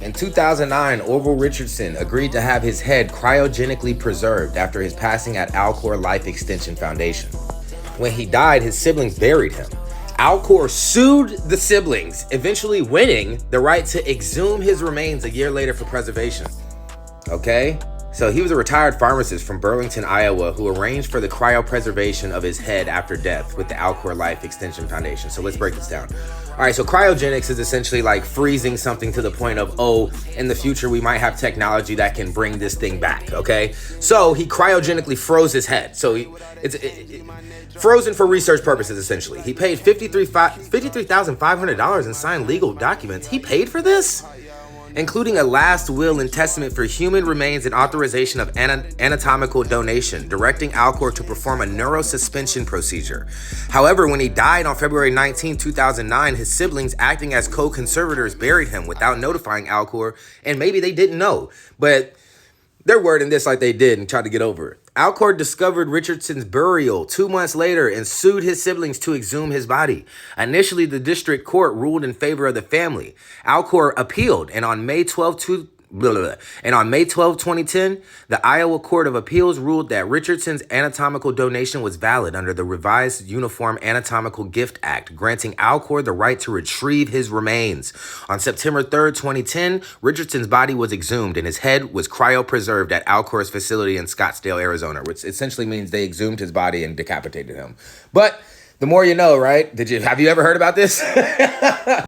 In 2009, Orville Richardson agreed to have his head cryogenically preserved after his passing at Alcor Life Extension Foundation. When he died, his siblings buried him. Alcor sued the siblings, eventually winning the right to exhume his remains a year later for preservation. Okay? So he was a retired pharmacist from Burlington, Iowa, who arranged for the cryopreservation of his head after death with the Alcor Life Extension Foundation. So let's break this down. All right, so cryogenics is essentially like freezing something to the point of, oh, in the future we might have technology that can bring this thing back, okay? So he cryogenically froze his head. So it's frozen for research purposes, essentially. He paid $53,500 and signed legal documents. He paid for this? Including a last will and testament for human remains and authorization of anatomical donation, directing Alcor to perform a neurosuspension procedure. However, when he died on February 19, 2009, his siblings, acting as co-conservators, buried him without notifying Alcor, and maybe they didn't know, but they're wording this like they did and tried to get over it. Alcor discovered Richardson's burial 2 months later and sued his siblings to exhume his body. Initially, the district court ruled in favor of the family. Alcor appealed, and on May 12, 2010, the Iowa Court of Appeals ruled that Richardson's anatomical donation was valid under the revised Uniform Anatomical Gift Act, granting Alcor the right to retrieve his remains. On September 3rd, 2010, Richardson's body was exhumed and his head was cryopreserved at Alcor's facility in Scottsdale, Arizona, which essentially means they exhumed his body and decapitated him. But the more you know, right? Have you ever heard about this?